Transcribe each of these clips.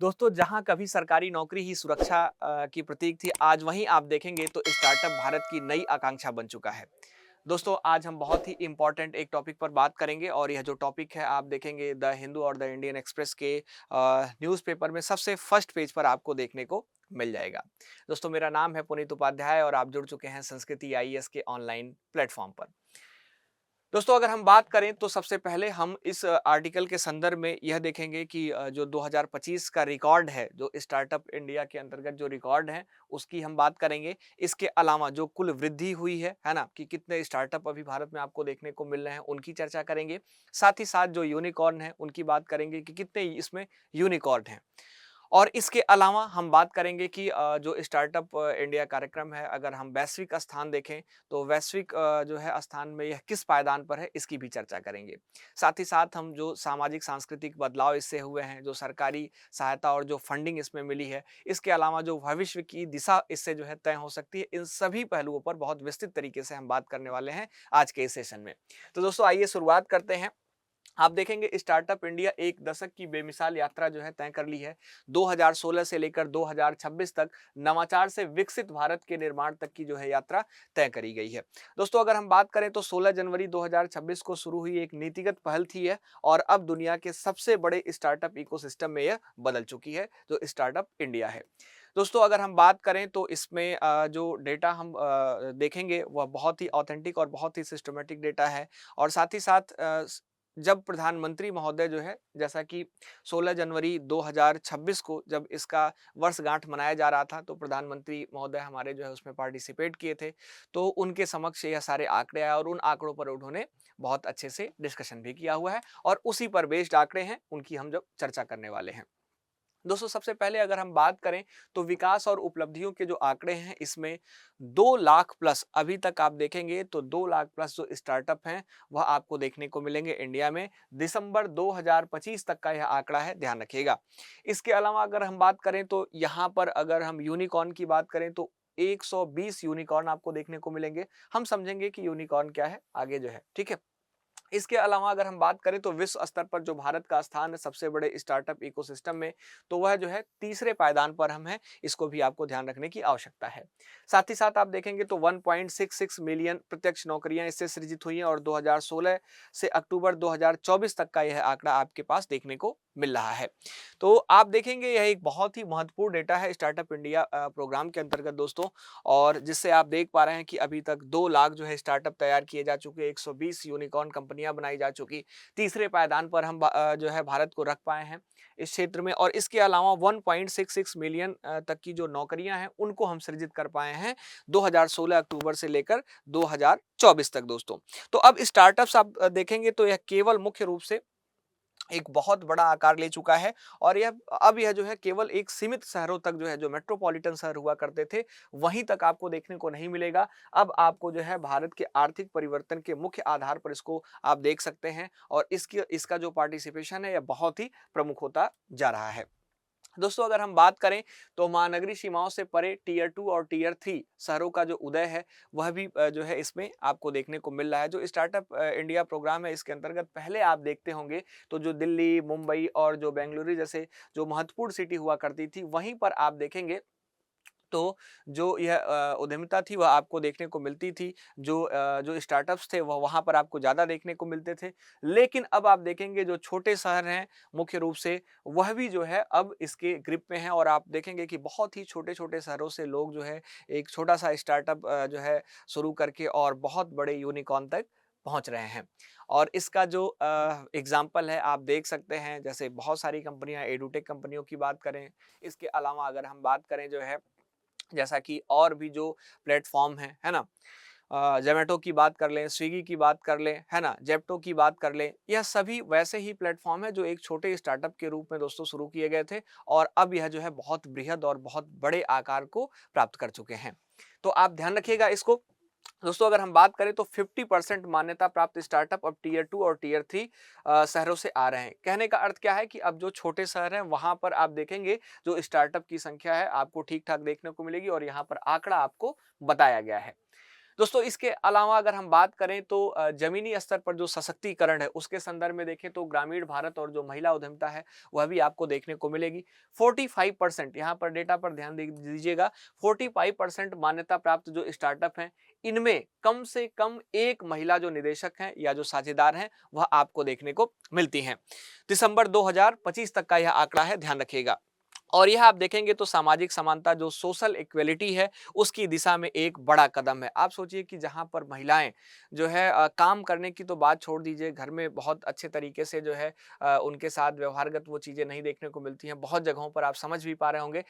दोस्तों, जहाँ कभी सरकारी नौकरी ही सुरक्षा की प्रतीक थी, आज वहीं आप देखेंगे तो स्टार्टअप भारत की नई आकांक्षा बन चुका है। दोस्तों, आज हम बहुत ही इम्पोर्टेंट एक टॉपिक पर बात करेंगे और यह जो टॉपिक है आप देखेंगे द हिंदू और द इंडियन एक्सप्रेस के न्यूज़पेपर में सबसे फर्स्ट पेज पर आपको देखने को मिल जाएगा। दोस्तों, मेरा नाम है पुनीत उपाध्याय और आप जुड़ चुके हैं संस्कृति आईएएस के ऑनलाइन प्लेटफॉर्म पर। दोस्तों, अगर हम बात करें तो सबसे पहले हम इस आर्टिकल के संदर्भ में यह देखेंगे कि जो 2025 का रिकॉर्ड है, जो स्टार्टअप इंडिया के अंतर्गत जो रिकॉर्ड है, उसकी हम बात करेंगे। इसके अलावा जो कुल वृद्धि हुई है ना? कि कितने स्टार्टअप अभी भारत में आपको देखने को मिल रहे हैं, उनकी चर्चा करेंगे। साथ ही साथ जो यूनिकॉर्न है, उनकी बात करेंगे कि कितने इसमें यूनिकॉर्न हैं। और इसके अलावा हम बात करेंगे कि जो स्टार्टअप इंडिया कार्यक्रम है, अगर हम वैश्विक स्थान देखें, तो वैश्विक जो है स्थान में यह किस पायदान पर है, इसकी भी चर्चा करेंगे। साथ ही साथ हम जो सामाजिक सांस्कृतिक बदलाव इससे हुए हैं, जो सरकारी सहायता और जो फंडिंग इसमें मिली है, इसके अलावा जो भविष्य की दिशा इससे जो है तय हो सकती है, इन सभी पहलुओं पर बहुत विस्तृत तरीके से हम बात करने वाले हैं आज के इस सेशन में। तो दोस्तों, आइए शुरुआत करते हैं। आप देखेंगे स्टार्टअप इंडिया एक दशक की बेमिसाल यात्रा जो है तय कर ली है। 2016 से लेकर 2026 तक नवाचार से विकसित भारत के निर्माण तक की जो है यात्रा तय करी गई है। दोस्तों, अगर हम बात करें तो 16 जनवरी 2026 को शुरू हुई एक नीतिगत पहल थी है और अब दुनिया के सबसे बड़े स्टार्टअप इकोसिस्टम में यह बदल चुकी है, जो स्टार्टअप इंडिया है। दोस्तों, अगर हम बात करें तो इसमें जो डेटा हम देखेंगे वह बहुत ही ऑथेंटिक और बहुत ही सिस्टमैटिक डेटा है और साथ ही साथ जब प्रधानमंत्री महोदय जो है, जैसा कि 16 जनवरी 2026 को जब इसका वर्षगांठ मनाया जा रहा था, तो प्रधानमंत्री महोदय हमारे जो है उसमें पार्टिसिपेट किए थे। तो उनके समक्ष यह सारे आंकड़े आए और उन आंकड़ों पर उन्होंने बहुत अच्छे से डिस्कशन भी किया हुआ है और उसी पर बेस्ड आंकड़े हैं, उनकी हम जब चर्चा करने वाले हैं। दोस्तों, सबसे पहले अगर हम बात करें तो विकास और उपलब्धियों के जो आंकड़े हैं, इसमें 2 लाख प्लस अभी तक आप देखेंगे तो 2 लाख प्लस जो स्टार्टअप हैं वह आपको देखने को मिलेंगे इंडिया में। दिसंबर 2025 तक का यह आंकड़ा है, ध्यान रखिएगा। इसके अलावा अगर हम बात करें तो यहाँ पर अगर हम यूनिकॉर्न की बात करें तो 120 यूनिकॉर्न आपको देखने को मिलेंगे। हम समझेंगे कि यूनिकॉर्न क्या है आगे जो है, ठीक है। इसके अलावा अगर हम बात करें तो विश्व स्तर पर जो भारत का स्थान है सबसे बड़े स्टार्टअप इकोसिस्टम में, तो वह जो है तीसरे पायदान पर हम हैं। इसको भी आपको ध्यान रखने की आवश्यकता है। साथ ही साथ आप देखेंगे तो 1.66 मिलियन प्रत्यक्ष नौकरियां इससे सृजित हुई हैं और 2016 से अक्टूबर 2024 तक का यह आंकड़ा आपके पास देखने को मिल रहा है। तो आप देखेंगे यह एक बहुत ही महत्वपूर्ण डेटा है स्टार्टअप इंडिया प्रोग्राम के अंतर्गत दोस्तों, और जिससे आप देख पा रहे हैं कि अभी तक 2 लाख जो है स्टार्टअप तैयार किए जा चुके, 120 यूनिकॉर्न कंपनियां बनाई जा चुकी। तीसरे पायदान पर हम जो है भारत को रख पाए हैं इस क्षेत्र में, और इसके अलावा 1.66 मिलियन तक की जो नौकरियां हैं उनको हम सृजित कर पाए हैं 2016 अक्टूबर से लेकर 2024 तक दोस्तों। तो अब स्टार्टअप्स आप देखेंगे तो यह केवल मुख्य रूप से एक बहुत बड़ा आकार ले चुका है और यह जो है केवल एक सीमित शहरों तक जो है, जो मेट्रोपॉलिटन शहर हुआ करते थे, वहीं तक आपको देखने को नहीं मिलेगा। अब आपको जो है भारत के आर्थिक परिवर्तन के मुख्य आधार पर इसको आप देख सकते हैं और इसका जो पार्टिसिपेशन है यह बहुत ही प्रमुख होता जा रहा है। दोस्तों, अगर हम बात करें तो महानगरीय सीमाओं से परे टियर 2 और टियर 3 शहरों का जो उदय है वह भी जो है इसमें आपको देखने को मिल रहा है। जो स्टार्टअप इंडिया प्रोग्राम है, इसके अंतर्गत पहले आप देखते होंगे तो जो दिल्ली, मुंबई और जो बेंगलुरु जैसे जो महत्वपूर्ण सिटी हुआ करती थी, वहीं पर आप देखेंगे तो जो यह उद्यमिता थी वह आपको देखने को मिलती थी। जो स्टार्टअप्स थे वह वहाँ पर आपको ज़्यादा देखने को मिलते थे। लेकिन अब आप देखेंगे जो छोटे शहर हैं मुख्य रूप से, वह भी जो है अब इसके ग्रिप में हैं और आप देखेंगे कि बहुत ही छोटे-छोटे शहरों से लोग जो है एक छोटा-सा स्टार्टअप जो है शुरू करके और बहुत बड़े यूनिकॉर्न तक पहुँच रहे हैं। और इसका जो एग्ज़ाम्पल है आप देख सकते हैं, जैसे बहुत सारी कंपनियाँ एडुटेक कंपनियों की बात करें। इसके अलावा अगर हम बात करें जो है, जैसा कि और भी जो प्लेटफ़ॉर्म हैं, है ना? ज़ोमैटो की बात कर लें, स्विगी की बात कर लें, है ना? ज़ेप्टो की बात कर लें, यह सभी वैसे ही प्लेटफ़ॉर्म हैं जो एक छोटे स्टार्टअप के रूप में दोस्तों शुरू किए गए थे और अब यह जो है बहुत बृहद और बहुत बड़े आकार को प्राप्त कर चुके हैं। तो आप ध्यान रखिएगा इसको। दोस्तों, अगर हम बात करें तो 50% मान्यता प्राप्त स्टार्टअप अब टियर 2 और टियर 3 शहरों से आ रहे हैं। कहने का अर्थ क्या है कि अब जो छोटे शहर हैं वहाँ पर आप देखेंगे जो स्टार्टअप की संख्या है आपको ठीक-ठाक देखने को मिलेगी और यहाँ पर आंकड़ा आपको बताया गया है। दोस्तों इसके अलावा अगर हम बात करें तो जमीनी स्तर पर जो सशक्तिकरण है उसके संदर्भ में देखें तो ग्रामीण भारत और जो महिला उद्यमिता है वह भी आपको देखने को मिलेगी। 45% यहाँ पर डेटा पर ध्यान दीजिएगा, 45% मान्यता प्राप्त जो स्टार्टअप हैं इनमें कम से कम एक महिला जो निदेशक हैं या जो साझेदार हैं वह आपको देखने को मिलती हैं। दिसंबर 2025 तक का यह आंकड़ा है, ध्यान रखिएगा। और यह आप देखेंगे तो सामाजिक समानता जो सोशल इक्वलिटी है उसकी दिशा में एक बड़ा कदम है। आप सोचिए कि जहां पर महिलाएं जो है काम करने की तो बात छोड़ दीजिए, घर में बहुत अच्छे तरीके से जो है उनके साथ व्यवहारगत वो चीजें नहीं देखने को मिलती हैं। बहुत जगहों पर आप समझ भी पा रहे होंगे,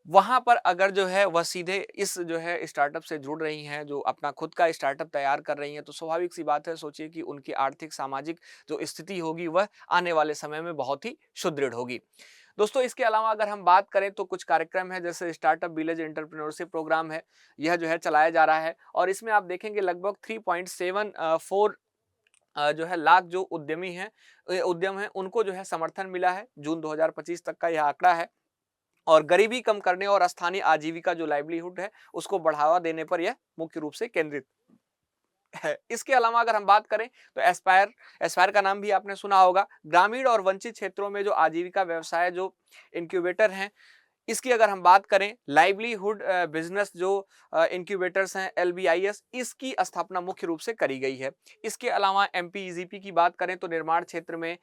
वहां पर अगर जो है वह सीधे इस जो है स्टार्टअप से जुड़ रही हैं, जो अपना खुद का स्टार्टअप तैयार कर रही हैं, तो स्वाभाविक सी बात है, सोचिए कि उनकी आर्थिक सामाजिक जो स्थिति होगी वह आने वाले समय में बहुत ही सुदृढ़ होगी। दोस्तों इसके अलावा अगर हम बात करें तो कुछ कार्यक्रम है, जैसे स्टार्टअप विलेज एंटरप्रेन्योरशिप प्रोग्राम है, यह जो है चलाया जा रहा है और इसमें आप देखेंगे लगभग 3.74 जो है लाख जो उद्यमी हैं, उद्यम है, उनको जो है समर्थन मिला है। जून 2025 तक का यह आंकड़ा है और गरीबी कम करने और स्थानीय आजीविका जो लाइवलीहुड है उसको बढ़ावा देने पर यह मुख्य रूप से केंद्रित है। इसके अलावा अगर हम बात करें तो एस्पायर, एस्पायर का नाम भी आपने सुना होगा। ग्रामीण और वंचित क्षेत्रों में जो आजीविका व्यवसाय जो इंक्यूबेटर हैं, इसकी अगर हम बात करें, लाइवलीहुड बिजनेस जो इंक्यूबेटर्स हैं LBIS, इसकी स्थापना मुख्य रूप से करी गई है। इसके अलावा MPEGP की बात करें तो निर्माण क्षेत्र में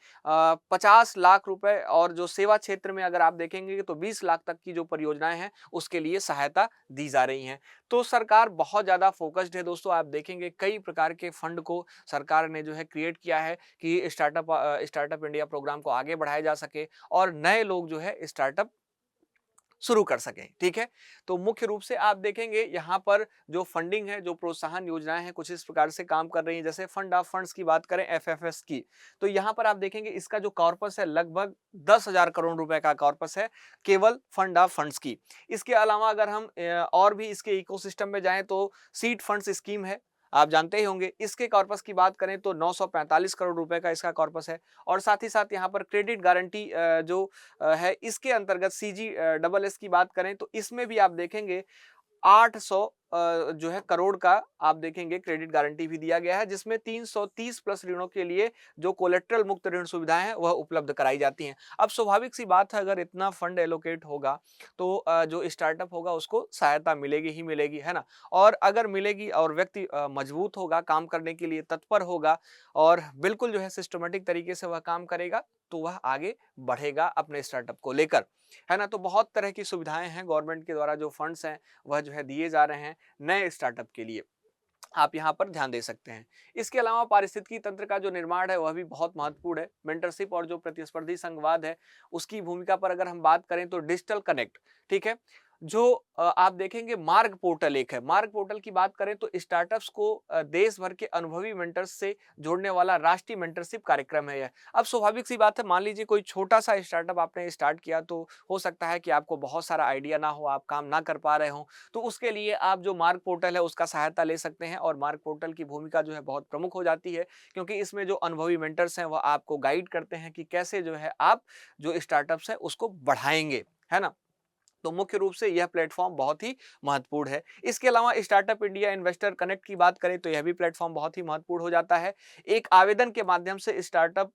50 लाख रुपए और जो सेवा क्षेत्र में अगर आप देखेंगे तो 20 लाख तक की जो परियोजनाएं हैं उसके लिए सहायता दी जा रही हैं। तो सरकार बहुत ज़्यादा फोकस्ड है दोस्तों। आप देखेंगे कई प्रकार के फंड को सरकार ने जो है क्रिएट किया है कि स्टार्टअप इंडिया प्रोग्राम को आगे बढ़ाया जा सके और नए लोग जो है स्टार्टअप शुरू कर सकें। ठीक है, तो मुख्य रूप से आप देखेंगे यहाँ पर जो फंडिंग है, जो प्रोत्साहन योजनाएं हैं, कुछ इस प्रकार से काम कर रही हैं। जैसे फंड ऑफ फंड्स की बात करें FFS की, तो यहाँ पर आप देखेंगे इसका जो कॉर्पस है लगभग 10,000 करोड़ रुपए का कॉर्पस है केवल फंड ऑफ फंड्स की। इसके अलावा अगर हम और भी इसके इकोसिस्टम में जाएं तो सीड फंड्स स्कीम है, आप जानते ही होंगे। इसके कॉर्पस की बात करें तो 945 करोड़ रुपए का इसका कॉर्पस है और साथ ही साथ यहाँ पर क्रेडिट गारंटी जो है, इसके अंतर्गत CGSS की बात करें तो इसमें भी आप देखेंगे 800 जो है करोड़ का आप देखेंगे क्रेडिट गारंटी भी दिया गया है, जिसमें 330 प्लस ऋणों के लिए जो कोलेट्रल मुक्त ऋण सुविधाएं हैं वह उपलब्ध कराई जाती हैं। अब स्वाभाविक सी बात है, अगर इतना फंड एलोकेट होगा तो जो स्टार्टअप होगा उसको सहायता मिलेगी ही मिलेगी, है ना। और अगर मिलेगी और व्यक्ति मजबूत होगा, काम करने के लिए तत्पर होगा और बिल्कुल जो है सिस्टमेटिक तरीके से वह काम करेगा, तो वह आगे बढ़ेगा अपने स्टार्टअप को लेकर, है ना। तो बहुत तरह की सुविधाएं हैं, गवर्नमेंट के द्वारा जो फंड्स हैं वह जो है दिए जा रहे हैं नए स्टार्टअप के लिए, आप यहाँ पर ध्यान दे सकते हैं। इसके अलावा पारिस्थितिकी तंत्र का जो निर्माण है वह भी बहुत महत्वपूर्ण है। मेंटरशिप और जो प्रतिस्पर्धी संघवाद है उसकी भूमिका पर अगर हम बात करें तो डिजिटल कनेक्ट, ठीक है, जो आप देखेंगे मार्ग पोर्टल एक है। मार्ग पोर्टल की बात करें तो स्टार्टअप्स को देश भर के अनुभवी मेंटर्स से जोड़ने वाला राष्ट्रीय मेंटरशिप कार्यक्रम है यह। अब स्वाभाविक सी बात है, मान लीजिए कोई छोटा सा स्टार्टअप आपने स्टार्ट किया, तो हो सकता है कि आपको बहुत सारा आइडिया ना हो, आप काम ना कर पा रहे हो, तो उसके लिए आप जो मार्ग पोर्टल है उसका सहायता ले सकते हैं। और मार्ग पोर्टल की भूमिका जो है बहुत प्रमुख हो जाती है, क्योंकि इसमें जो अनुभवी मेंटर्स हैं वह आपको गाइड करते हैं कि कैसे जो है आप जो स्टार्टअप्स है उसको बढ़ाएंगे, है ना। तो मुख्य रूप से यह प्लेटफॉर्म बहुत ही महत्वपूर्ण है। इसके अलावा स्टार्टअप इंडिया इन्वेस्टर कनेक्ट की बात करें तो यह भी प्लेटफॉर्म बहुत ही महत्वपूर्ण हो जाता है। एक आवेदन के माध्यम से स्टार्टअप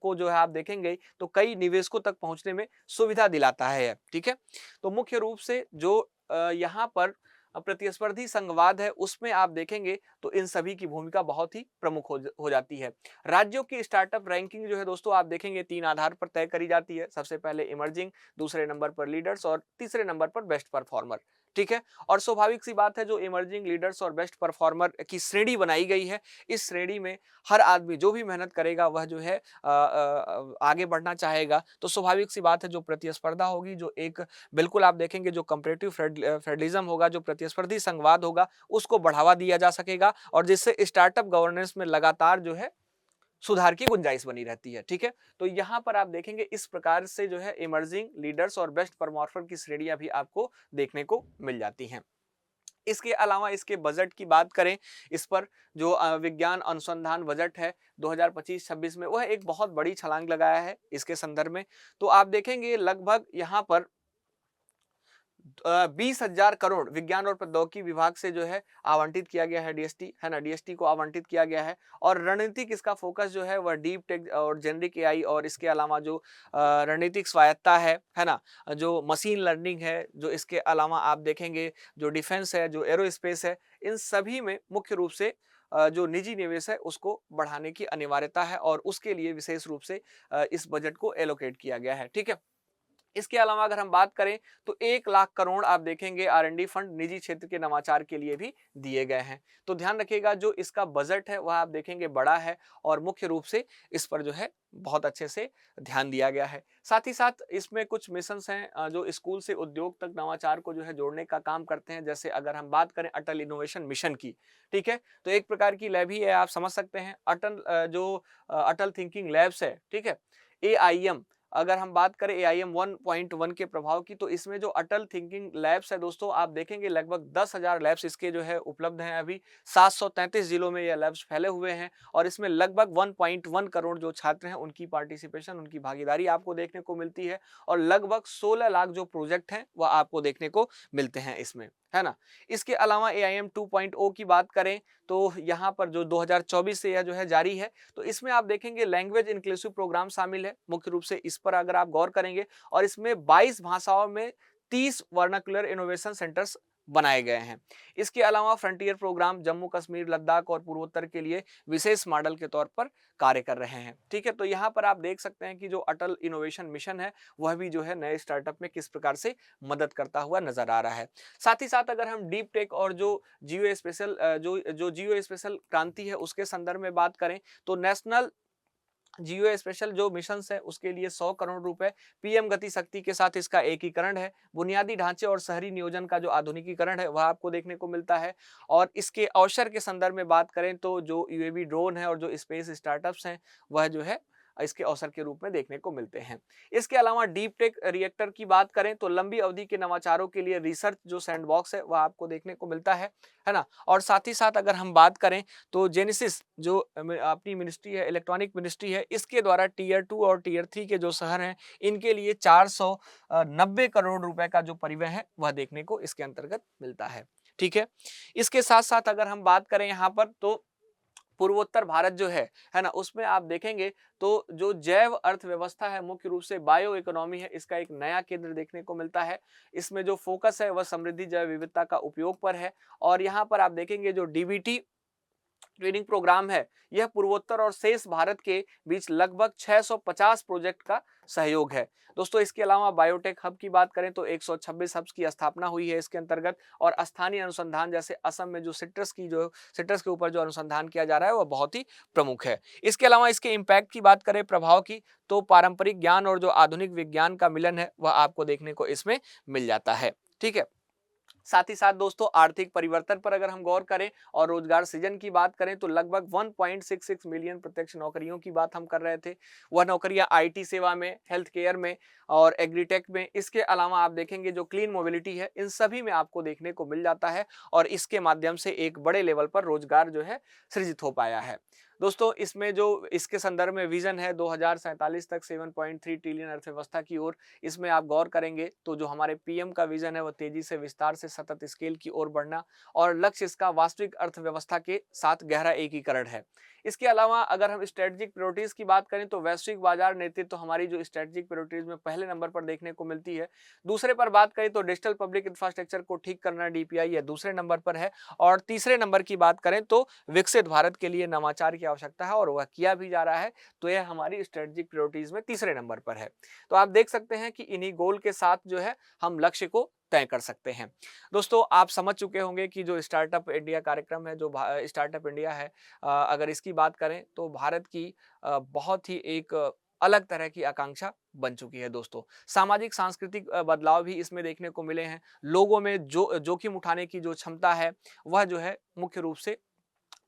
को जो है आप देखेंगे तो कई निवेशकों तक पहुंचने में सुविधा दिलाता है, ठीक है। तो मुख्य रूप से जो यहाँ पर प्रतिस्पर्धी संघवाद है उसमें आप देखेंगे तो इन सभी की भूमिका बहुत ही प्रमुख हो जाती है। राज्यों की स्टार्टअप रैंकिंग जो है दोस्तों आप देखेंगे 3 आधार पर तय करी जाती है। सबसे पहले इमर्जिंग, दूसरे नंबर पर लीडर्स और तीसरे नंबर पर बेस्ट परफॉर्मर, ठीक है। और स्वाभाविक सी बात है, जो इमर्जिंग, लीडर्स और बेस्ट परफॉर्मर की श्रेणी बनाई गई है, इस श्रेणी में हर आदमी जो भी मेहनत करेगा वह जो है आगे बढ़ना चाहेगा। तो स्वाभाविक सी बात है, जो प्रतिस्पर्धा होगी, जो एक बिल्कुल आप देखेंगे जो कंपैरेटिव फेडरलिज्म होगा, जो प्रतिस्पर्धी संघवाद होगा, उसको बढ़ावा दिया जा सकेगा और जिससे स्टार्टअप गवर्नेंस में लगातार जो है सुधार की गुंजाइश बनी रहती है, ठीक है। तो यहाँ पर आप देखेंगे इस प्रकार से जो है इमर्जिंग, लीडर्स और बेस्ट परफॉर्मर की श्रेणियां भी आपको देखने को मिल जाती हैं। इसके अलावा इसके बजट की बात करें, इस पर जो विज्ञान अनुसंधान बजट है 2025-26 में, वह एक बहुत बड़ी छलांग लगाया है इसके संदर्भ में। तो आप देखेंगे लगभग यहाँ पर 20,000 करोड़ विज्ञान और प्रौद्योगिकी विभाग से जो है आवंटित किया गया है, डीएसटी है ना, डीएसटी को आवंटित किया गया है। और रणनीतिक इसका फोकस जो है वह डीप टेक और जेनरिक एआई और इसके अलावा जो रणनीतिक स्वायत्ता है ना, जो मशीन लर्निंग है, जो इसके अलावा आप देखेंगे जो डिफेंस है, जो एरोस्पेस है, इन सभी में मुख्य रूप से जो निजी निवेश है उसको बढ़ाने की अनिवार्यता है और उसके लिए विशेष रूप से इस बजट को एलोकेट किया गया है। ठीक है। इसके अलावा अगर हम बात करें तो 1 लाख करोड़ आप देखेंगे आर&डी फंड निजी क्षेत्र के नवाचार के लिए भी दिए गए हैं। तो ध्यान रखिएगा जो इसका बजट है वह आप देखेंगे बड़ा है और मुख्य रूप से इस पर जो है बहुत अच्छे से ध्यान दिया गया है। साथ ही साथ इसमें कुछ मिशंस हैं जो स्कूल से उद्योग तक नवाचार को जो है जोड़ने का काम करते हैं। जैसे अगर हम बात करें अटल इनोवेशन मिशन की, ठीक है, तो एक प्रकार की लैब ही है, आप समझ सकते हैं। अटल थिंकिंग लैब्स है, ठीक है, एआईएम, अगर हम बात करें एआईएम 1.1 के प्रभाव की, तो इसमें जो अटल थिंकिंग लैब्स है दोस्तों, आप देखेंगे लगभग 10,000 लैब्स इसके जो है उपलब्ध हैं। अभी 733 जिलों में ये लैब्स फैले हुए हैं और इसमें लगभग 1.1 करोड़ जो छात्र हैं उनकी पार्टिसिपेशन, उनकी भागीदारी आपको देखने को मिलती है और लगभग 16 लाख जो प्रोजेक्ट हैं वह आपको देखने को मिलते हैं इसमें, है ना। इसके अलावा एआईएम 2.0 की बात करें तो यहाँ पर जो 2024 से यह जो है जारी है, तो इसमें आप देखेंगे लैंग्वेज इंक्लूसिव प्रोग्राम शामिल है। मुख्य रूप से इस पर अगर आप गौर करेंगे और इसमें 22 भाषाओं में 30 वर्नाकुलर इनोवेशन सेंटर्स बनाए गए हैं। इसके अलावा फ्रंटियर प्रोग्राम जम्मू कश्मीर, लद्दाख और पूर्वोत्तर के लिए विशेष मॉडल के तौर पर कार्य कर रहे हैं। ठीक है, तो यहाँ पर आप देख सकते हैं कि जो अटल इनोवेशन मिशन है वह भी जो है नए स्टार्टअप में किस प्रकार से मदद करता हुआ नजर आ रहा है। साथ ही साथ अगर हम डीप टेक और जो जियो स्पेशल क्रांति है उसके संदर्भ में बात करें तो नेशनल जियो स्पेशल जो मिशन है उसके लिए 100 करोड़ रुपए, पीएम गति शक्ति के साथ इसका एकीकरण है, बुनियादी ढांचे और शहरी नियोजन का जो आधुनिकीकरण है वह आपको देखने को मिलता है। और इसके अवसर के संदर्भ में बात करें तो जो यूएवी ड्रोन है और जो स्पेस स्टार्टअप्स हैं वह जो है इसके अवसर के रूप में देखने को मिलते हैं। इसके अलावा डीप टेक रिएक्टर की बात करें तो लंबी अवधि के नवाचारों के लिए रिसर्च जो सैंडबॉक्स है वह आपको देखने को मिलता है ना। और साथ ही साथ अगर हम बात करें तो जेनेसिस जो अपनी मिनिस्ट्री है, इलेक्ट्रॉनिक मिनिस्ट्री है, इसके द्वारा टीयर 2 और टीयर 3 के जो शहर हैं इनके लिए 490 करोड़ रुपए का जो परिव्यय है वह देखने को इसके अंतर्गत मिलता है। ठीक है, इसके साथ साथ अगर हम बात करें यहाँ पर तो पूर्वोत्तर भारत जो है ना, उसमें आप देखेंगे तो जो जैव अर्थव्यवस्था है, मुख्य रूप से बायो इकोनॉमी है, इसका एक नया केंद्र देखने को मिलता है। इसमें जो फोकस है वह समृद्धि जैव विविधता का उपयोग पर है और यहाँ पर आप देखेंगे जो डीबीटी ट्रेनिंग प्रोग्राम है यह पूर्वोत्तर और शेष भारत के बीच लगभग 650 प्रोजेक्ट का सहयोग है। दोस्तों इसके अलावा बायोटेक हब की बात करें तो 126 हब्स की स्थापना हुई है इसके अंतर्गत और स्थानीय अनुसंधान जैसे असम में जो सिट्रस के ऊपर जो अनुसंधान किया जा रहा है वह बहुत ही प्रमुख है। इसके अलावा इसके इम्पैक्ट की बात करें, प्रभाव की, तो पारंपरिक ज्ञान और जो आधुनिक विज्ञान का मिलन है वह आपको देखने को इसमें मिल जाता है। ठीक है, साथ ही साथ दोस्तों आर्थिक परिवर्तन पर अगर हम गौर करें और रोजगार सृजन की बात करें तो लगभग 1.66 मिलियन प्रत्यक्ष नौकरियों की बात हम कर रहे थे। वह नौकरियां आईटी सेवा में, हेल्थ केयर में और एग्रीटेक में। इसके अलावा आप देखेंगे जो क्लीन मोबिलिटी है इन सभी में आपको देखने को मिल जाता है और इसके माध्यम से एक बड़े लेवल पर रोजगार जो है सृजित हो पाया है। दोस्तों इसमें जो इसके संदर्भ में विजन है 2047 तक 7.3 ट्रिलियन अर्थव्यवस्था की ओर, इसमें आप गौर करेंगे तो जो हमारे पीएम का विजन है वह तेजी से विस्तार से सतत स्केल की ओर बढ़ना और लक्ष्य इसका वास्तविक अर्थव्यवस्था के साथ गहरा एकीकरण है। इसके अलावा अगर हम स्ट्रेटेजिक प्रायोरिटीज की बात करें तो वैश्विक बाजार नेतृत्व तो हमारी जो स्ट्रेटेजिक प्रायोरिटीज में पहले नंबर पर देखने को मिलती है। दूसरे पर बात करें तो डिजिटल पब्लिक इंफ्रास्ट्रक्चर को ठीक करना, डीपीआई, यह दूसरे नंबर पर है। और तीसरे नंबर की बात करें तो विकसित भारत के लिए नवाचार की आवश्यकता है और वह किया भी जा रहा है, तो यह हमारी स्ट्रेटेजिक प्रायोरिटीज में तीसरे नंबर पर है। तो आप देख सकते हैं कि इन्हीं गोल के साथ जो है हम लक्ष्य को तय कर सकते हैं। दोस्तों आप समझ चुके होंगे कि जो स्टार्टअप इंडिया कार्यक्रम है, जो स्टार्टअप इंडिया है, अगर इसकी बात करें तो भारत की बहुत ही एक अलग तरह की आकांक्षा बन चुकी है। दोस्तों सामाजिक सांस्कृतिक बदलाव भी इसमें देखने को मिले हैं। लोगों में जो जोखिम उठाने की जो क्षमता है वह जो है मुख्य रूप से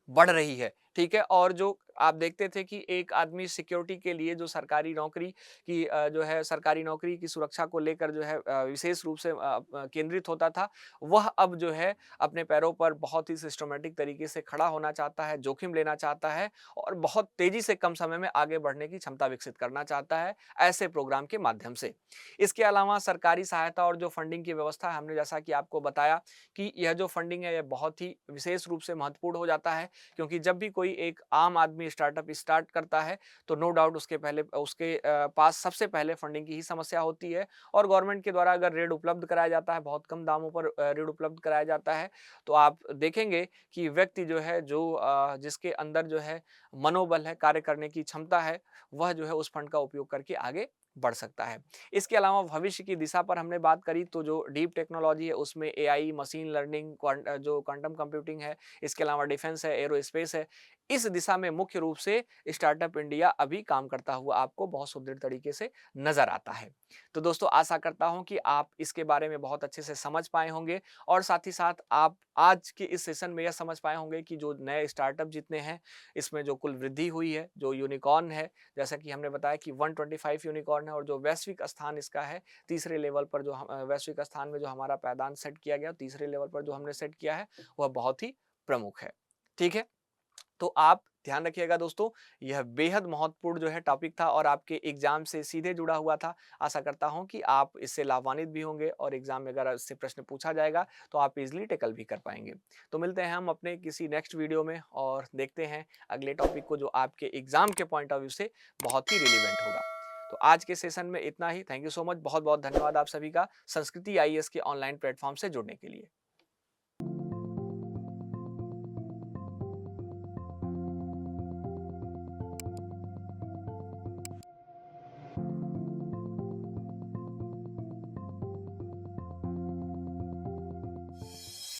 बढ़ रही है। ठीक है। और जो आप देखते थे कि एक आदमी सिक्योरिटी के लिए जो सरकारी नौकरी की जो है सरकारी नौकरी की सुरक्षा को लेकर जो है विशेष रूप से केंद्रित होता था, वह अब जो है अपने पैरों पर बहुत ही सिस्टमैटिक तरीके से खड़ा होना चाहता है, जोखिम लेना चाहता है और बहुत तेजी से कम समय में आगे बढ़ने की क्षमता विकसित करना चाहता है, ऐसे प्रोग्राम के माध्यम से। इसके अलावा सरकारी सहायता और जो फंडिंग की व्यवस्था है, हमने जैसा कि आपको बताया कि यह जो फंडिंग है, यह बहुत ही विशेष रूप से महत्वपूर्ण हो जाता है, क्योंकि जब भी कोई एक आम आदमी स्टार्टअप स्टार्ट करता है तो नो डाउट उसके पास सबसे पहले फंडिंग की ही समस्या होती है। और गवर्नमेंट के द्वारा अगर ऋण उपलब्ध कराया जाता है, बहुत कम दामों पर ऋण उपलब्ध कराया जाता है, तो आप देखेंगे कि व्यक्ति जो है जिसके अंदर जो है मनोबल है, कार्य करने की क्षमता है, वह जो है उस फंड का उपयोग करके आगे बढ़ सकता है। इसके अलावा भविष्य की दिशा पर हमने बात करी तो जो डीप टेक्नोलॉजी है उसमें एआई, मशीन लर्निंग, जो क्वांटम कंप्यूटिंग है, इसके अलावा डिफेंस है, एरोस्पेस है, इस दिशा में मुख्य रूप से स्टार्टअप इंडिया अभी काम करता हुआ आपको बहुत सुदृढ़ तरीके से नजर आता है। तो दोस्तों, आशा करता हूं कि आप इसके बारे में बहुत अच्छे से समझ पाए होंगे और साथ ही साथ आप आज के इस सेशन में यह समझ पाए होंगे कि जो नए स्टार्टअप जितने हैं, इसमें जो कुल वृद्धि हुई है, जो यूनिकॉर्न है, जैसा कि हमने बताया कि 125 यूनिकॉर्न है और जो वैश्विक स्थान इसका है, तीसरे लेवल पर जो वैश्विक स्थान में जो हमारा पायदान सेट किया गया, तीसरे लेवल पर जो हमने सेट किया है, वह बहुत ही प्रमुख है। ठीक है। तो आप ध्यान रखिएगा दोस्तों, यह बेहद महत्वपूर्ण जो है टॉपिक था और आपके एग्जाम से सीधे जुड़ा हुआ था। आशा करता हूं कि आप इससे लाभान्वित भी होंगे और एग्जाम में अगर इससे प्रश्न पूछा जाएगा तो आप इजीली टैकल भी कर पाएंगे। तो मिलते हैं हम अपने किसी नेक्स्ट वीडियो में और देखते हैं अगले टॉपिक को, जो आपके एग्जाम के पॉइंट ऑफ व्यू से बहुत ही रिलेवेंट होगा। तो आज के सेशन में इतना ही। थैंक यू सो मच, बहुत बहुत धन्यवाद आप सभी का संस्कृति आईएएस के ऑनलाइन प्लेटफॉर्म से जुड़ने के लिए।